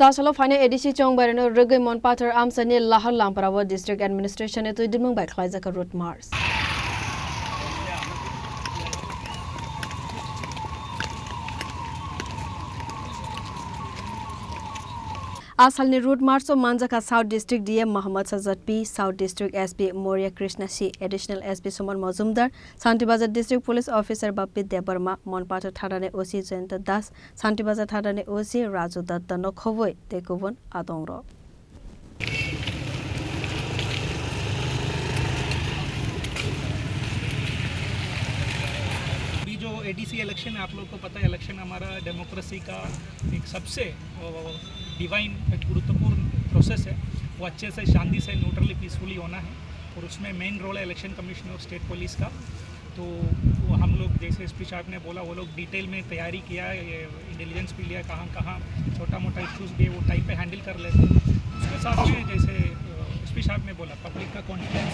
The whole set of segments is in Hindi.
Sasalo Fine Edici Chong Barano Rugay Monpater Amsani Lahal Lamparawa District Administration to Dimung by Klaizaka Route Mars. Asalni Route Mars of Manjaka South District DM Muhammad Sajjad P, South District SP Moria Krishna C, Additional SP Suman Mazumdar, Santibazar District Police Officer Bappi Debarma, Monpater Thadane OC Jenta Das, Santibazar Thadane OC Raju Datta Nokhovoi, Tekuvon Adongro. जो एडीसी इलेक्शन है, आप लोगों को पता है इलेक्शन हमारा डेमोक्रेसी का एक सबसे डिवाइन गुरुत्वपूर्ण प्रोसेस है। वो अच्छे से शांति से न्यूट्रली पीसफुली होना है और उसमें मेन रोल है इलेक्शन कमीशन और स्टेट पुलिस का। तो वो हम लोग जैसे एसपी साहब ने बोला, वो लोग डिटेल में तैयारी किया है, ये इंटेलिजेंस भी लिया, कहाँ कहाँ छोटा मोटा इश्यूज़ भी वो टाइम पे हैंडल कर लेते हैं। उसके साथ में जैसे एसपी साहब ने बोला पब्लिक का कॉन्फिडेंस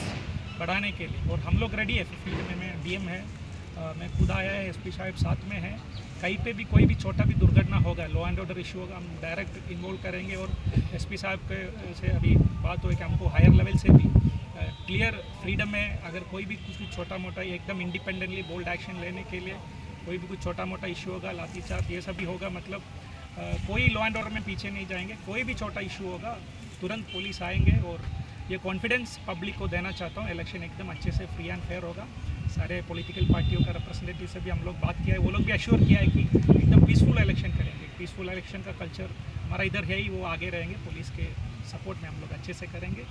बढ़ाने के लिए, और हम लोग रेडी है फील्ड में डीएम है, मैं खुद आया है, एसपी साहब साथ में है। कहीं पे भी कोई भी छोटा भी दुर्घटना होगा, लॉ एंड ऑर्डर इशू होगा, हम डायरेक्ट इन्वॉल्व करेंगे। और एसपी साहब के से अभी बात हुई कि हमको हायर लेवल से भी क्लियर फ्रीडम है, अगर कोई भी कुछ भी छोटा मोटा एकदम इंडिपेंडेंटली बोल्ड एक्शन लेने के लिए कोई भी कुछ छोटा मोटा इशू होगा, लाठीचार्ज ये सब भी होगा, मतलब कोई लॉ एंड ऑर्डर में पीछे नहीं जाएंगे। कोई भी छोटा इशू होगा तुरंत पुलिस आएंगे, और ये कॉन्फिडेंस पब्लिक को देना चाहता हूँ। इलेक्शन एकदम अच्छे से फ्री एंड फेयर होगा। सारे पॉलिटिकल पार्टियों का रिप्रेजेंटेटिव से भी हम लोग बात किया है, वो लोग भी अश्योर किया है कि एकदम पीसफुल इलेक्शन करेंगे। पीसफुल इलेक्शन का कल्चर हमारा इधर है ही, वो आगे रहेंगे, पुलिस के सपोर्ट में हम लोग अच्छे से करेंगे।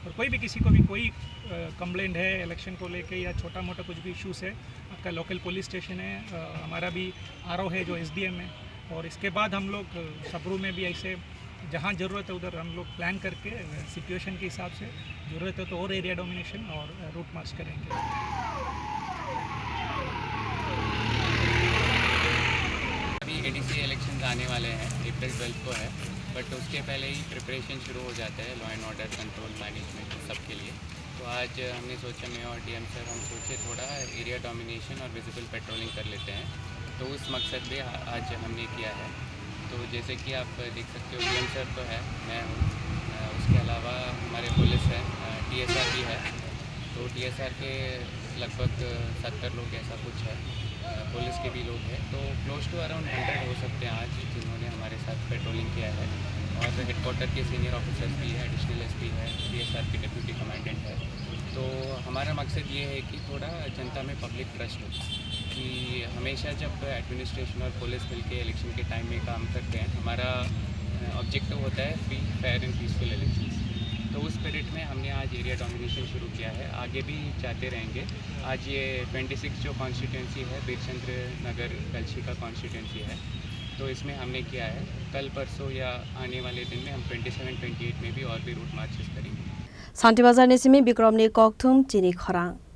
और कोई भी किसी को भी कोई कंप्लेंट है इलेक्शन को लेके या छोटा मोटा कुछ भी इश्यूज़ है, आपका लोकल पुलिस स्टेशन है, हमारा भी आरओ है जो एसडीएम है, और इसके बाद हम लोग सबरू में भी ऐसे जहाँ ज़रूरत है उधर हम लोग प्लान करके सिचुएशन के हिसाब से ज़रूरत है तो और एरिया डोमिनेशन और रूट मार्च करेंगे। अभी एडीसी इलेक्शंस आने वाले हैं, अप्रैल 12 को है, बट उसके पहले ही प्रिपरेशन शुरू हो जाता है law and order control management सबके लिए। तो आज हमने सोचा, मैं और डीएम सर हम सोचे थोड़ा एरिया डोमिनेशन और विजिबल पेट्रोलिंग कर लेते हैं, तो उस मकसद में आज हमने किया है। तो जैसे कि आप देख सकते हो, डीएम सर तो है, मैं हूँ, उसके अलावा हमारे पुलिस है, टीएसआर भी है, तो टीएसआर के लगभग 70 लोग ऐसा कुछ है, पुलिस के भी लोग हैं, तो क्लोज टू अराउंड 100 हो सकते हैं आज जिन्होंने हमारे साथ पेट्रोलिंग किया है। और हेडक्वार्टर के सीनियर ऑफिसर्स भी है, एडिशनल एसपी है, टीएसआर के डिप्यूटी कमांडेंट है। तो हमारा मकसद ये है कि थोड़ा जनता में पब्लिक ट्रस्ट हो कि हमेशा जब एडमिनिस्ट्रेशन और पुलिस मिलकर इलेक्शन के टाइम में काम करते हैं, हमारा ऑब्जेक्टिव होता है free fair and peaceful election. तो उस स्पिरिट में हमने आज एरिया डोमिनेशन शुरू किया है, आगे भी जाते रहेंगे। आज ये 26 जो कॉन्स्टिट्यूंसी है, बीरचंद्र नगर कलशी का कॉन्स्टिट्यूंसी है, तो इसमें हमने किया है। कल परसों या आने वाले दिन में हम 27-28 में भी और भी रूट मार्चेस करेंगे। Santibazar Nisimi Bikramni Kokthum Chini Khorang.